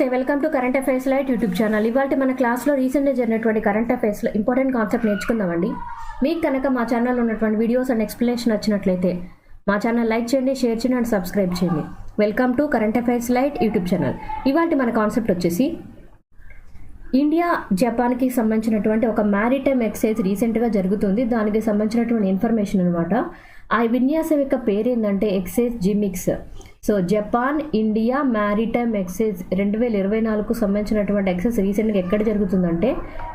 నమస్తే, welcome to current affairs light YouTube channel. ఇవాళ మన క్లాస్లో రీసెంట్గా జరిగినటువంటి కరెంట్ అఫైర్స్లో ఇంపార్టెంట్ కాన్సెప్ట్ నేర్చుకుందామండి. మీకు కనుక మా ఛానల్లో ఉన్నటువంటి వీడియోస్ అండ్ ఎక్స్ప్లెనేషన్ నచ్చినట్లయితే మా ఛానల్ లైక్ చేయండి, షేర్ చేయండి అండ్ సబ్స్క్రైబ్ చేయండి. Welcome to current affairs light YouTube channel. ఇవాళ మన కాన్సెప్ట్ వచ్చేసి ఇండియా జపాన్కి సంబంధించినటువంటి ఒక మ్యారిటైమ్ ఎక్సైజ్ రీసెంట్గా జరుగుతుంది. దానికి సంబంధించినటువంటి ఇన్ఫర్మేషన్ అనమాట. ఆ విన్యాసం యొక్క పేరు ఏంటంటే exercise JIMEX. So Japan India maritime exercise 2024కు సంబంధించినటువంటి ఎక్సైజ్ రీసెంట్గా ఎక్కడ జరుగుతుందంటే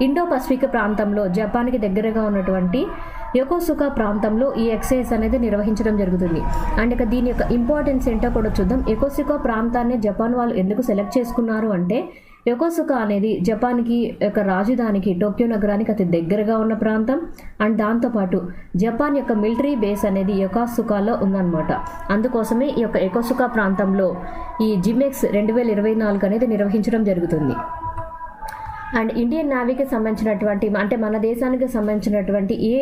ఇండో పసిఫిక్ ప్రాంతంలో జపాన్కి దగ్గరగా ఉన్నటువంటి యొకోసుకా ప్రాంతంలో ఈ ఎక్సైజ్ అనేది నిర్వహించడం జరుగుతుంది. అండ్ ఇక దీని యొక్క ఇంపార్టెన్స్ ఏంటో కూడా చూద్దాం. యొకోసుకా ప్రాంతాన్ని జపాన్ వాళ్ళు ఎందుకు సెలెక్ట్ చేసుకున్నారు అంటే యొకోసుకా అనేది జపాన్కి యొక్క రాజధానికి టోక్యో నగరానికి అతి దగ్గరగా ఉన్న ప్రాంతం. అండ్ దాంతోపాటు జపాన్ యొక్క మిలిటరీ బేస్ అనేది యొకోసుకాలో ఉందన్నమాట. అందుకోసమే ఈ యొక్క యొకోసుకా ప్రాంతంలో ఈ జిమెక్స్ 2024 అనేది నిర్వహించడం జరుగుతుంది. అండ్ ఇండియన్ నేవీకి సంబంధించినటువంటి అంటే మన దేశానికి సంబంధించినటువంటి ఏ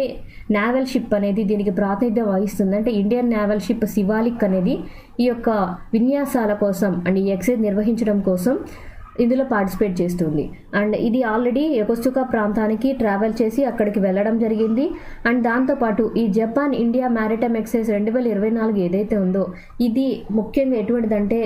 నేవల్ షిప్ అనేది దీనికి ప్రాతినిధ్యం వహిస్తుంది అంటే ఇండియన్ నేవల్ షిప్ శివాలిక్ అనేది ఈ యొక్క విన్యాసాల కోసం అండ్ ఈ ఎక్సైజ్ నిర్వహించడం కోసం ఇందులో పార్టిసిపేట్ చేస్తుంది. అండ్ ఇది ఆల్రెడీ యొకోసుకా ప్రాంతానికి ట్రావెల్ చేసి అక్కడికి వెళ్ళడం జరిగింది. అండ్ దాంతోపాటు ఈ జపాన్ ఇండియా మ్యారిటైమ్ ఎక్సైజ్ 2024 ఏదైతే ఉందో ఇది ముఖ్యంగా ఎటువంటిదంటే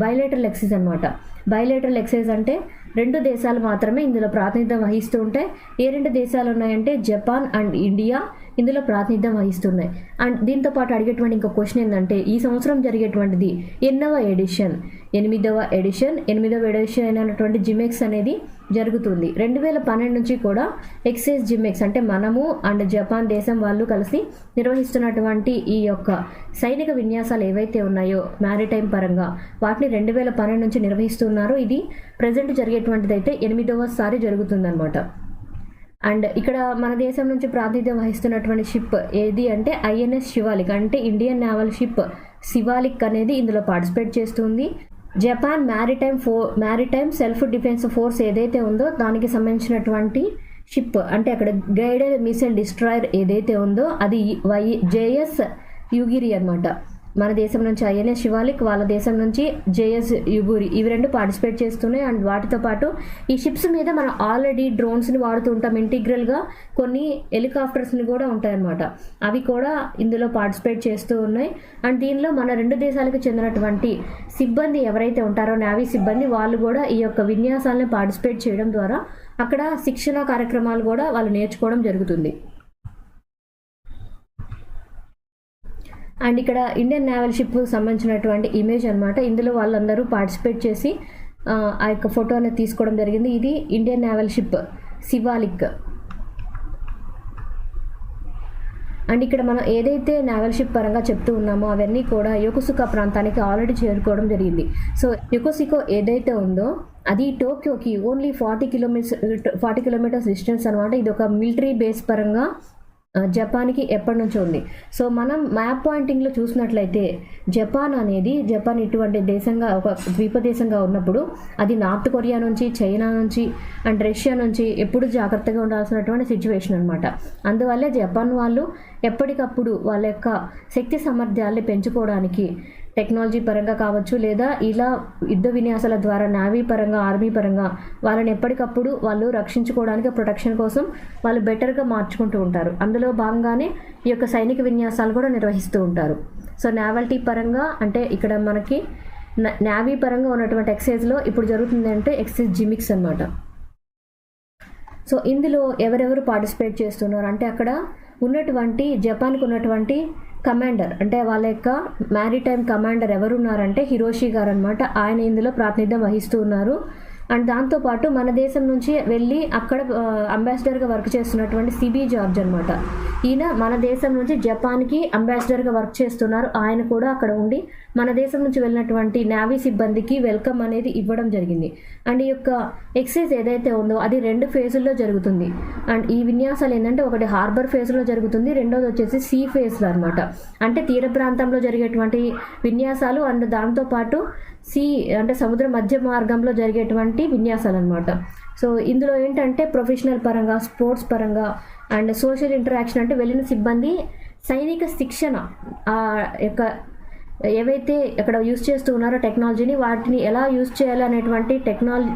బైలేటరల్ ఎక్సైజ్ అనమాట. బైలేటరల్ ఎక్సైజ్ అంటే రెండు దేశాలు మాత్రమే ఇందులో ప్రాతినిధ్యం వహిస్తూ ఉంటాయి. ఏ రెండు దేశాలు ఉన్నాయంటే జపాన్ అండ్ ఇండియా ఇందులో ప్రాతినిధ్యం వహిస్తున్నాయి. అండ్ దీంతో పాటు అడిగేటువంటి ఇంకో క్వశ్చన్ ఏంటంటే ఈ సంవత్సరం జరిగేటువంటిది 8వ ఎడిషన్ అయినటువంటి జిమెక్స్ అనేది జరుగుతుంది. 2012 నుంచి కూడా ఎక్సైజ్ జిమెక్స్ అంటే మనము అండ్ జపాన్ దేశం వాళ్ళు కలిసి నిర్వహిస్తున్నటువంటి ఈ యొక్క సైనిక విన్యాసాలు ఏవైతే ఉన్నాయో మ్యారిటైమ్ పరంగా వాటిని 2012 నుంచి నిర్వహిస్తున్నారు. ఇది ప్రజెంట్ జరిగేటువంటిది అయితే 8వసారి జరుగుతుందన్నమాట. అండ్ ఇక్కడ మన దేశం నుంచి ప్రాతినిధ్యం వహిస్తున్నటువంటి షిప్ ఏది అంటే ఐఎన్ఎస్ శివాలిక్ అంటే ఇండియన్ నేవల్ షిప్ శివాలిక్ అనేది ఇందులో పార్టిసిపేట్ చేస్తుంది. Japan maritime self defence force ఏదైతే ఉందో దానికి సంబంధించినటువంటి షిప్ అంటే అక్కడ గైడెడ్ మిసైల్ డిస్ట్రాయర్ ఏదైతే ఉందో అది జేఎస్ యుగిరి అనమాట. మన దేశం నుంచి ఐఎన్ఎస్ శివాలిక్, వాళ్ళ దేశం నుంచి జేఎస్ యుగురి, ఇవి రెండు పార్టిసిపేట్ చేస్తున్నాయి. అండ్ వాటితో పాటు ఈ షిప్స్ మీద మనం ఆల్రెడీ డ్రోన్స్ని వాడుతూ ఉంటాం. ఇంటిగ్రల్గా కొన్ని హెలికాప్టర్స్ని కూడా ఉంటాయన్నమాట. అవి కూడా ఇందులో పార్టిసిపేట్ చేస్తూ ఉన్నాయి. అండ్ దీనిలో మన రెండు దేశాలకు చెందినటువంటి సిబ్బంది ఎవరైతే ఉంటారో నేవీ సిబ్బంది వాళ్ళు కూడా ఈ యొక్క విన్యాసాలను పార్టిసిపేట్ చేయడం ద్వారా అక్కడ శిక్షణ కార్యక్రమాలు కూడా వాళ్ళు నేర్చుకోవడం జరుగుతుంది. అండ్ ఇక్కడ ఇండియన్ నేవల్ షిప్ సంబంధించినటువంటి ఇమేజ్ అనమాట. ఇందులో వాళ్ళందరూ పార్టిసిపేట్ చేసి ఆ యొక్క ఫోటో అనేది తీసుకోవడం జరిగింది. ఇది Indian naval ship Shivalik. And ఇక్కడ మనం ఏదైతే నేవల్ షిప్ పరంగా చెప్తూ ఉన్నామో అవన్నీ కూడా యొకోసుకా ప్రాంతానికి ఆల్రెడీ చేరుకోవడం జరిగింది. సో యొకోసుకా ఏదైతే ఉందో అది టోక్యోకి ఓన్లీ 40 కిలోమీటర్స్ డిస్టెన్స్ అనమాట. ఇది ఒక మిలిటరీ బేస్ పరంగా జపాన్కి ఎప్పటి నుంచో ఉంది. సో మనం మ్యాప్ పాయింటింగ్లో చూసినట్లయితే జపాన్ ఇటువంటి దేశంగా ఒక ద్వీప దేశంగా ఉన్నప్పుడు అది నార్త్ కొరియా నుంచి, చైనా నుంచి అండ్ రష్యా నుంచి ఎప్పుడు జాగ్రత్తగా ఉండాల్సినటువంటి సిచ్యువేషన్ అనమాట. అందువల్లే జపాన్ వాళ్ళు ఎప్పటికప్పుడు వాళ్ళ యొక్క శక్తి సామర్థ్యాల్ని పెంచుకోవడానికి టెక్నాలజీ పరంగా కావచ్చు లేదా ఇలా యుద్ధ విన్యాసాల ద్వారా నేవీ పరంగా ఆర్మీ పరంగా వాళ్ళని ఎప్పటికప్పుడు వాళ్ళు రక్షించుకోవడానికి ప్రొటెక్షన్ కోసం వాళ్ళు బెటర్గా మార్చుకుంటూ ఉంటారు. అందులో భాగంగానే ఈ యొక్క సైనిక విన్యాసాలు కూడా నిర్వహిస్తూ ఉంటారు. సో నేవల్టీ పరంగా అంటే ఇక్కడ మనకి నేవీ పరంగా ఉన్నటువంటి ఎక్సైజ్లో ఇప్పుడు జరుగుతుంది అంటే ఎక్సైజ్ జిమిక్స్ అనమాట. సో ఇందులో ఎవరెవరు పార్టిసిపేట్ చేస్తున్నారు అంటే అక్కడ ఉన్నటువంటి జపాన్కి ఉన్నటువంటి కమాండర్ అంటే వాళ్ళ యొక్క మ్యారిటైమ్ కమాండర్ ఎవరున్నారంటే హిరోషి గారు అనమాట. ఆయన ఇందులో ప్రాతినిధ్యం వహిస్తూ ఉన్నారు. అండ్ దాంతోపాటు మన దేశం నుంచి వెళ్ళి అక్కడ అంబాసిడర్గా వర్క్ చేస్తున్నటువంటి సిబి జార్జ్ అనమాట. ఈయన మన దేశం నుంచి జపాన్కి అంబాసిడర్గా వర్క్ చేస్తున్నారు. ఆయన కూడా అక్కడ ఉండి మన దేశం నుంచి వెళ్ళినటువంటి నేవీ సిబ్బందికి వెల్కమ్ అనేది ఇవ్వడం జరిగింది. అండ్ ఈ యొక్క ఎక్సైజ్ ఏదైతే ఉందో అది 2 ఫేజుల్లో జరుగుతుంది. అండ్ ఈ విన్యాసాలు ఏంటంటే ఒకటి హార్బర్ ఫేజ్లో జరుగుతుంది, రెండోది వచ్చేసి సీ ఫేజ్లో అనమాట. అంటే తీర ప్రాంతంలో జరిగేటువంటి విన్యాసాలు అండ్ దాంతోపాటు అంటే సముద్ర మధ్య మార్గంలో జరిగేటువంటి విన్యాసాలు అనమాట. సో ఇందులో ఏంటంటే ప్రొఫెషనల్ పరంగా, స్పోర్ట్స్ పరంగా అండ్ సోషల్ ఇంటరాక్షన్ అంటే వెళ్ళిన సిబ్బంది సైనిక శిక్షణ యొక్క ఏవైతే అక్కడ యూస్ చేస్తూ ఉన్నారో టెక్నాలజీని, వాటిని ఎలా యూస్ చేయాలి అనేటువంటి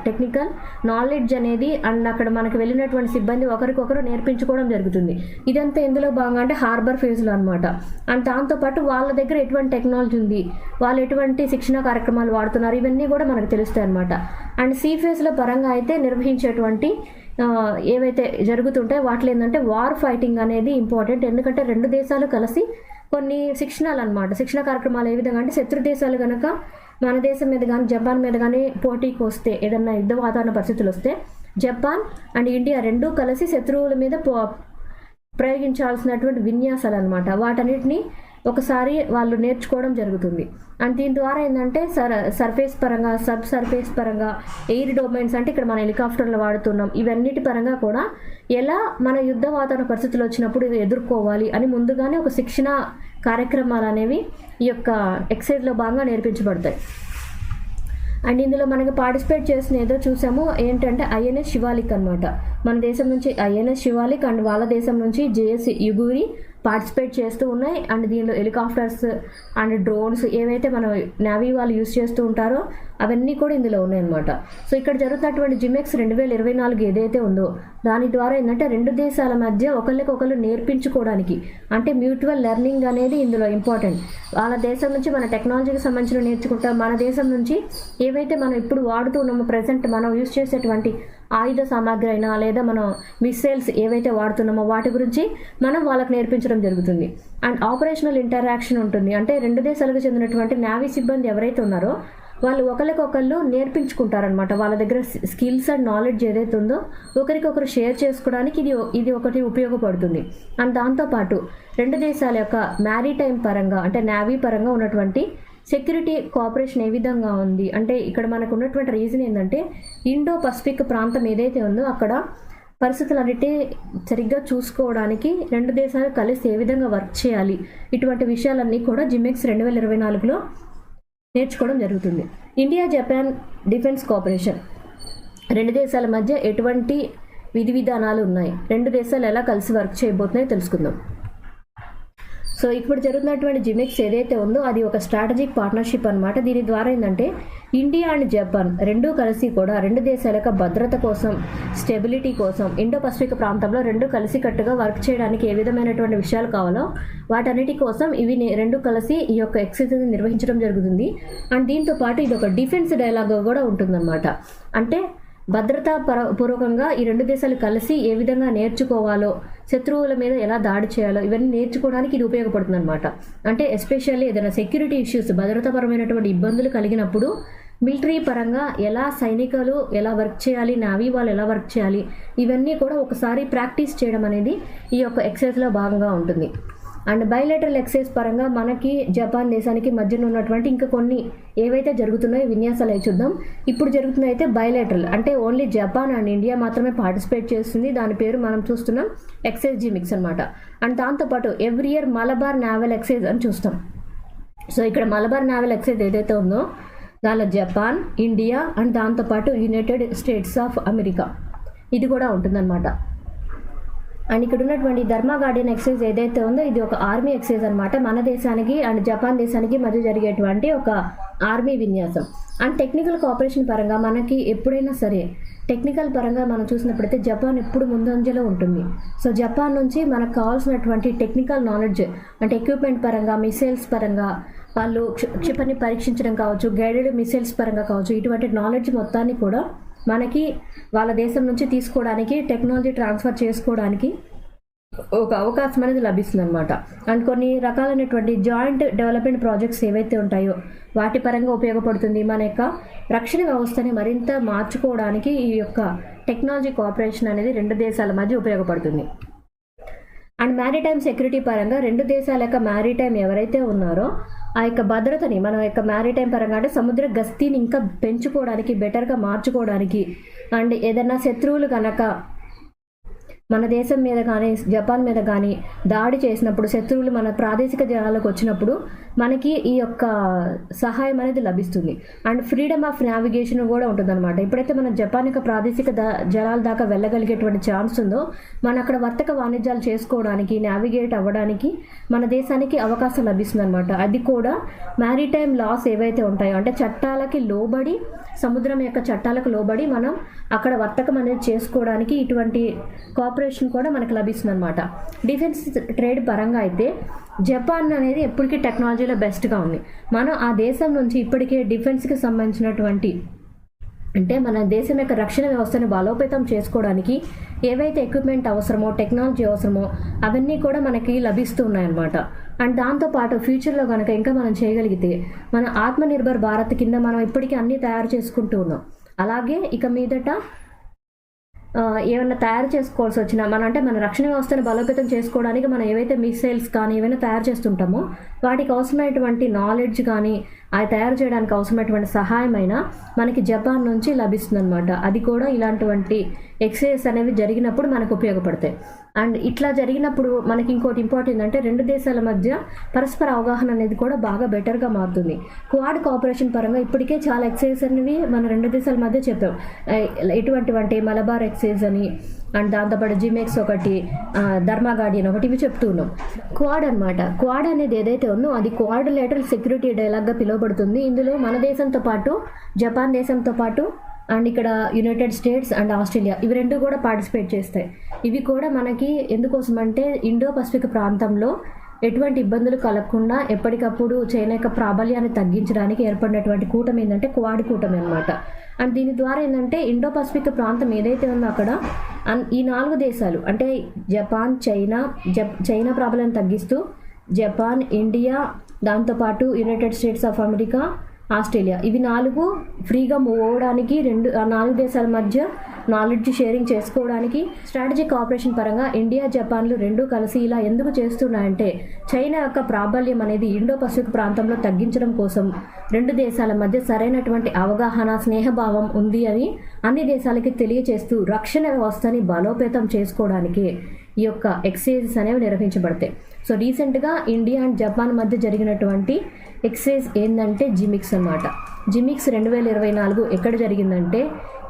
టెక్నికల్ నాలెడ్జ్ అనేది అండ్ అక్కడ మనకు వెళ్ళినటువంటి సిబ్బంది ఒకరికొకరు నేర్పించుకోవడం జరుగుతుంది. ఇదంతా ఎందులో భాగంగా అంటే హార్బర్ ఫేజ్లో అనమాట. అండ్ దాంతోపాటు వాళ్ళ దగ్గర ఎటువంటి టెక్నాలజీ ఉంది, వాళ్ళు ఎటువంటి శిక్షణ కార్యక్రమాలు వాడుతున్నారు, ఇవన్నీ కూడా మనకు తెలుస్తాయి అనమాట. అండ్ సీ ఫేజ్లో పరంగా అయితే నిర్వహించేటువంటి ఏవైతే జరుగుతుంటాయో వాటిలో ఏంటంటే వార్ ఫైటింగ్ అనేది ఇంపార్టెంట్. ఎందుకంటే రెండు దేశాలు కలిసి కొన్ని శిక్షణ కార్యక్రమాలు ఏ విధంగా అంటే శత్రు దేశాలు కనుక మన దేశం మీద కానీ జపాన్ మీద కానీ పోటీకి వస్తే, ఏదన్నా యుద్ధ వాతావరణ పరిస్థితులు వస్తే జపాన్ అండ్ ఇండియా రెండూ కలిసి శత్రువుల మీద ప్రయోగించాల్సినటువంటి విన్యాసాలు అనమాట. వాటన్నిటిని ఒకసారి వాళ్ళు నేర్చుకోవడం జరుగుతుంది. అండ్ దీని ద్వారా ఏంటంటే సర్ఫేస్ పరంగా, సబ్ సర్ఫేస్ పరంగా, ఎయిర్ డొమైన్స్ అంటే ఇక్కడ మన హెలికాప్టర్లు వాడుతున్నాం, ఇవన్నిటి పరంగా కూడా ఎలా మన యుద్ధ వాతావరణ పరిస్థితులు వచ్చినప్పుడు ఇది ఎదుర్కోవాలి అని ముందుగానే ఒక శిక్షణ కార్యక్రమాలు అనేవి ఈ యొక్క ఎక్సైజ్లో భాగంగా నేర్పించబడతాయి. అండ్ ఇందులో మనకి పార్టిసిపేట్ చేసిన ఏదో చూసాము ఏంటంటే ఐఎన్ఎస్ శివాలిక్ అనమాట. మన దేశం నుంచి ఐఎన్ఎస్ శివాలిక్ అండ్ వాళ్ళ దేశం నుంచి జేఎస్ యుగురి పార్టిసిపేట్ చేస్తూ ఉన్నాయి. అండ్ దీనిలో హెలికాప్టర్స్ అండ్ డ్రోన్స్ ఏవైతే మన నేవీ వాళ్ళు యూజ్ చేస్తూ ఉంటారో అవన్నీ కూడా ఇందులో ఉన్నాయన్నమాట. సో ఇక్కడ జరుగుతున్నటువంటి జిమెక్స్ 2024 ఏదైతే ఉందో దాని ద్వారా ఏంటంటే రెండు దేశాల మధ్య ఒకరికొకరు నేర్పించుకోవడానికి, అంటే మ్యూచువల్ లెర్నింగ్ అనేది ఇందులో ఇంపార్టెంట్. వాళ్ళ దేశం నుంచి మన టెక్నాలజీకి సంబంధించిన నేర్చుకుంటాం, మన దేశం నుంచి ఏవైతే మనం ఇప్పుడు వాడుతూ ఉన్నామో ప్రజెంట్ మనం యూజ్ చేసేటువంటి ఆయుధ సామాగ్రి అయినా లేదా మనం మిస్సైల్స్ ఏవైతే వాడుతున్నామో వాటి గురించి మనం వాళ్ళకి నేర్పించడం జరుగుతుంది. అండ్ ఆపరేషనల్ ఇంటరాక్షన్ ఉంటుంది. అంటే రెండు దేశాలకు చెందినటువంటి నేవీ సిబ్బంది ఎవరైతే ఉన్నారో వాళ్ళు ఒకరికొకళ్ళు నేర్పించుకుంటారనమాట. వాళ్ళ దగ్గర స్కిల్స్ అండ్ నాలెడ్జ్ ఏదైతే ఉందో ఒకరికొకరు షేర్ చేసుకోవడానికి ఇది ఒకటి ఉపయోగపడుతుంది. అండ్ దాంతోపాటు రెండు దేశాల యొక్క మ్యారీటైమ్ పరంగా అంటే నేవీ పరంగా ఉన్నటువంటి సెక్యూరిటీ కోఆపరేషన్ ఏ విధంగా ఉంది అంటే ఇక్కడ మనకు ఉన్నటువంటి రీజన్ ఏంటంటే ఇండో పసిఫిక్ ప్రాంతం ఏదైతే ఉందో అక్కడ పరిస్థితులన్నిటి సరిగ్గా చూసుకోవడానికి రెండు దేశాలు కలిసి ఏ విధంగా వర్క్ చేయాలి, ఇటువంటి విషయాలన్నీ కూడా జిమెక్స్ 2024లో నేర్చుకోవడం జరుగుతుంది. ఇండియా జపాన్ డిఫెన్స్ కోఆపరేషన్, రెండు దేశాల మధ్య ఎటువంటి విధి విధానాలు ఉన్నాయి, రెండు దేశాలు ఎలా కలిసి వర్క్ చేయబోతున్నాయో తెలుసుకుందాం. సో ఇప్పుడు జరుగుతున్నటువంటి జిమెక్స్ ఏదైతే ఉందో అది ఒక స్ట్రాటజిక్ పార్ట్నర్షిప్ అనమాట. దీని ద్వారా ఏంటంటే ఇండియా అండ్ జపాన్ రెండూ కలిసి కూడా రెండు దేశాల యొక్క భద్రత కోసం, స్టెబిలిటీ కోసం ఇండో పసిఫిక్ ప్రాంతంలో రెండు కలిసి కట్టుగా వర్క్ చేయడానికి ఏ విధమైనటువంటి విషయాలు కావాలో వాటన్నిటి కోసం ఇవి రెండు కలిసి ఈ యొక్క ఎక్సర్సైజ్ నిర్వహించడం జరుగుతుంది. అండ్ దీంతో పాటు ఇది ఒక డిఫెన్స్ డైలాగ్ కూడా ఉంటుందన్నమాట. అంటే భద్రతా పూర్వకంగా ఈ రెండు దేశాలు కలిసి ఏ విధంగా నేర్చుకోవాలో, శత్రువుల మీద ఎలా దాడి చేయాలో ఇవన్నీ నేర్చుకోవడానికి ఇది ఉపయోగపడుతుంది అనమాట. అంటే ఎస్పెషల్లీ ఏదైనా సెక్యూరిటీ ఇష్యూస్, భద్రతాపరమైనటువంటి ఇబ్బందులు కలిగినప్పుడు మిలిటరీ పరంగా ఎలా సైనికులు ఎలా వర్క్ చేయాలి, నావీ వాళ్ళు ఎలా వర్క్ చేయాలి, ఇవన్నీ కూడా ఒకసారి ప్రాక్టీస్ చేయడం అనేది ఈ యొక్క ఎక్సర్సైజ్లో భాగంగా ఉంటుంది. అండ్ బైలేటరల్ ఎక్సైజ్ పరంగా మనకి జపాన్ దేశానికి మధ్యన ఉన్నటువంటి ఇంకా కొన్ని ఏవైతే జరుగుతున్నాయో విన్యాసాలు అవి చూద్దాం. ఇప్పుడు జరుగుతున్నాయి అయితే బైలేటరల్ అంటే ఓన్లీ జపాన్ అండ్ ఇండియా మాత్రమే పార్టిసిపేట్ చేస్తుంది. దాని పేరు మనం చూస్తున్నాం ఎక్సైజ్ జిమిక్స్ అనమాట. అండ్ దాంతోపాటు every year Malabar naval exercise అని చూస్తాం. సో ఇక్కడ మలబార్ నావల్ ఎక్సైజ్ ఏదైతే ఉందో దానిలో జపాన్, ఇండియా అండ్ దాంతోపాటు యునైటెడ్ స్టేట్స్ ఆఫ్ అమెరికా ఇది కూడా ఉంటుందన్నమాట. అండ్ ఇక్కడ ఉన్నటువంటి ధర్మా గార్డెన్ ఎక్సైజ్ ఏదైతే ఉందో ఇది ఒక ఆర్మీ ఎక్సైజ్ అనమాట. మన దేశానికి అండ్ జపాన్ దేశానికి మధ్య జరిగేటువంటి ఒక ఆర్మీ విన్యాసం. అండ్ టెక్నికల్ కోఆపరేషన్ పరంగా మనకి ఎప్పుడైనా సరే టెక్నికల్ పరంగా మనం చూసినప్పుడైతే జపాన్ ఎప్పుడు ముందంజలో ఉంటుంది. సో జపాన్ నుంచి మనకు కావాల్సినటువంటి టెక్నికల్ నాలెడ్జ్ అంటే ఎక్విప్మెంట్ పరంగా, మిసైల్స్ పరంగా, వాళ్ళు క్షిపణి పరీక్షించడం కావచ్చు, గైడెడ్ మిసైల్స్ పరంగా కావచ్చు, ఇటువంటి నాలెడ్జ్ మొత్తాన్ని కూడా మనకి వాళ్ళ దేశం నుంచి తీసుకోవడానికి, టెక్నాలజీ ట్రాన్స్ఫర్ చేసుకోవడానికి ఒక అవకాశం అనేది లభిస్తుంది అనమాట. అండ్ కొన్ని రకాలైనటువంటి జాయింట్ డెవలప్మెంట్ ప్రాజెక్ట్స్ ఏవైతే ఉంటాయో వాటి పరంగా ఉపయోగపడుతుంది. మన యొక్క రక్షణ వ్యవస్థని మరింత మార్చుకోవడానికి ఈ యొక్క టెక్నాలజీ కోఆపరేషన్ అనేది రెండు దేశాల మధ్య ఉపయోగపడుతుంది. అండ్ మ్యారిటైమ్ సెక్యూరిటీ పరంగా రెండు దేశాల యొక్క మ్యారిటైమ్ ఎవరైతే ఉన్నారో ఆ యొక్క భద్రతని మన యొక్క మ్యారిటైమ్ పరంగా అంటే సముద్ర గస్తీని ఇంకా పెంచుకోవడానికి, బెటర్గా మార్చుకోవడానికి, అండ్ ఏదైనా శత్రువులు కనుక మన దేశం మీద కానీ జపాన్ మీద కానీ దాడి చేసినప్పుడు, శత్రువులు మన ప్రాదేశిక జలాలకు వచ్చినప్పుడు మనకి ఈ యొక్క సహాయం అనేది లభిస్తుంది. అండ్ ఫ్రీడమ్ ఆఫ్ నావిగేషన్ కూడా ఉంటుందన్నమాట. ఎప్పుడైతే మన జపాన్ యొక్క ప్రాదేశిక జలాల దాకా వెళ్ళగలిగేటువంటి ఛాన్స్ ఉందో, మన అక్కడ వర్తక వాణిజ్యాలు చేసుకోవడానికి, నావిగేట్ అవ్వడానికి మన దేశానికి అవకాశం లభిస్తుంది అనమాట. అది కూడా మ్యారిటైమ్ లాస్ ఏవైతే ఉంటాయో, అంటే చట్టాలకి లోబడి, సముద్రం యొక్క చట్టాలకు లోబడి మనం అక్కడ వర్తకం అనేది చేసుకోవడానికి ఇటువంటి కోఆపరేషన్ కూడా మనకు లభిస్తుంది అనమాట. డిఫెన్స్ ట్రేడ్ పరంగా అయితే జపాన్ అనేది ఎప్పటికీ టెక్నాలజీలో బెస్ట్గా ఉంది. మనం ఆ దేశం నుంచి ఇప్పటికే డిఫెన్స్కి సంబంధించినటువంటి, అంటే మన దేశం యొక్క రక్షణ వ్యవస్థను బలోపేతం చేసుకోవడానికి ఏవైతే ఎక్విప్మెంట్ అవసరమో, టెక్నాలజీ అవసరమో అవన్నీ కూడా మనకి లభిస్తూ ఉన్నాయన్నమాట. అండ్ దాంతోపాటు ఫ్యూచర్లో కనుక ఇంకా మనం చేయగలిగితే మన ఆత్మనిర్భర్ భారత్ కింద మనం ఇప్పటికీ అన్నీ తయారు చేసుకుంటూ ఉన్నాం. అలాగే ఇక మీదట ఏమైనా తయారు చేసుకోవాల్సి వచ్చినా, మన రక్షణ వ్యవస్థను బలోపేతం చేసుకోవడానికి మనం ఏవైతే మిసైల్స్ కానీ ఏవైనా తయారు చేస్తుంటామో వాటికి అవసరమైనటువంటి నాలెడ్జ్ కానీ అది తయారు చేయడానికి అవసరమైనటువంటి సహాయమైన మనకి జపాన్ నుంచి లభిస్తుంది అనమాట. అది కూడా ఇలాంటివంటి ఎక్సర్సైజెస్ అనేవి జరిగినప్పుడు మనకు ఉపయోగపడతాయి. అండ్ ఇట్లా జరిగినప్పుడు మనకి ఇంకోటి ఇంపార్టెంట్ అంటే రెండు దేశాల మధ్య పరస్పర అవగాహన అనేది కూడా బాగా బెటర్గా మారుతుంది. క్వాడ్ కోఆపరేషన్ పరంగా ఇప్పటికే చాలా ఎక్సర్సైజెస్ అనేవి మన రెండు దేశాల మధ్య చెప్పాం. ఎటువంటివంటి మలబార్ ఎక్సర్సైజ్ అని, అండ్ దాంతోపాటు జిమెక్స్ ఒకటి, ధర్మా గార్డియన్ ఒకటి, ఇవి చెప్తూ ఉన్నాం. క్వాడ్ అనమాట. క్వాడ్ అనేది ఏదైతే ఉందో అది క్వాడ్రిలేటరల్ సెక్యూరిటీ డైలాగ్గా పిలువబడుతుంది. ఇందులో మన దేశంతో పాటు జపాన్ దేశంతో పాటు అండ్ ఇక్కడ యునైటెడ్ స్టేట్స్ అండ్ ఆస్ట్రేలియా ఇవి రెండు కూడా పార్టిసిపేట్ చేస్తాయి. ఇవి కూడా మనకి ఎందుకోసం అంటే ఇండో పసిఫిక్ ప్రాంతంలో ఎటువంటి ఇబ్బందులు కలగకుండా ఎప్పటికప్పుడు చైనా యొక్క ప్రాబల్యాన్ని తగ్గించడానికి ఏర్పడినటువంటి కూటమి ఏంటంటే క్వాడ్ కూటమి అనమాట. అండ్ దీని ద్వారా ఏంటంటే ఇండో పసిఫిక్ ప్రాంతం ఏదైతే ఉందో అక్కడ ఈ 4 దేశాలు అంటే జపాన్, చైనా ప్రాబల్యాన్ని తగ్గిస్తూ జపాన్, ఇండియా, దాంతోపాటు United states of America, Australia ఇవి 4 ఫ్రీగా మూవ్ అవ్వడానికి, 4 దేశాల మధ్య నాలెడ్జ్ షేరింగ్ చేసుకోవడానికి, స్ట్రాటజిక్ కోఆపరేషన్ పరంగా ఇండియా, జపాన్లు రెండూ కలిసి ఇలా ఎందుకు చేస్తున్నాయంటే చైనా యొక్క ప్రాబల్యం అనేది ఇండో పసిఫిక్ ప్రాంతంలో తగ్గించడం కోసం రెండు దేశాల మధ్య సరైనటువంటి అవగాహన, స్నేహభావం ఉంది అని అన్ని దేశాలకి తెలియచేస్తూ రక్షణ వ్యవస్థని బలోపేతం చేసుకోవడానికి ఈ యొక్క ఎక్సర్సైజెస్ అనేవి నిర్వహించబడతాయి. సో రీసెంట్గా ఇండియా అండ్ జపాన్ మధ్య జరిగినటువంటి ఎక్సర్సైజ్ ఏంటంటే జిమిక్స్ అన్నమాట. జిమిక్స్ 2024 ఎక్కడ జరిగిందంటే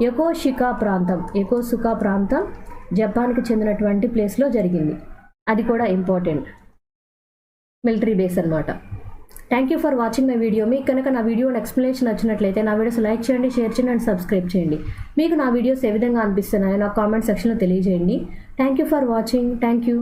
యకోసుకా ప్రాంతం జపాన్కి చెందినటువంటి ప్లేస్లో జరిగింది. అది కూడా ఇంపార్టెంట్ మిలిటరీ బేస్ అన్నమాట. Thank you for watching my video. మీకు కనుక నా వీడియో ఎక్స్ప్లెనేషన్ నచ్చినట్లయితే నా వీడియోస్ లైక్ చేయండి, షేర్ చేయండి అండ్ సబ్స్క్రైబ్ చేయండి. మీకు నా వీడియోస్ ఏ విధంగా అనిపిస్తున్నాయో నా కామెంట్ సెక్షన్లో తెలియజేయండి. Thank you for watching. Thank you.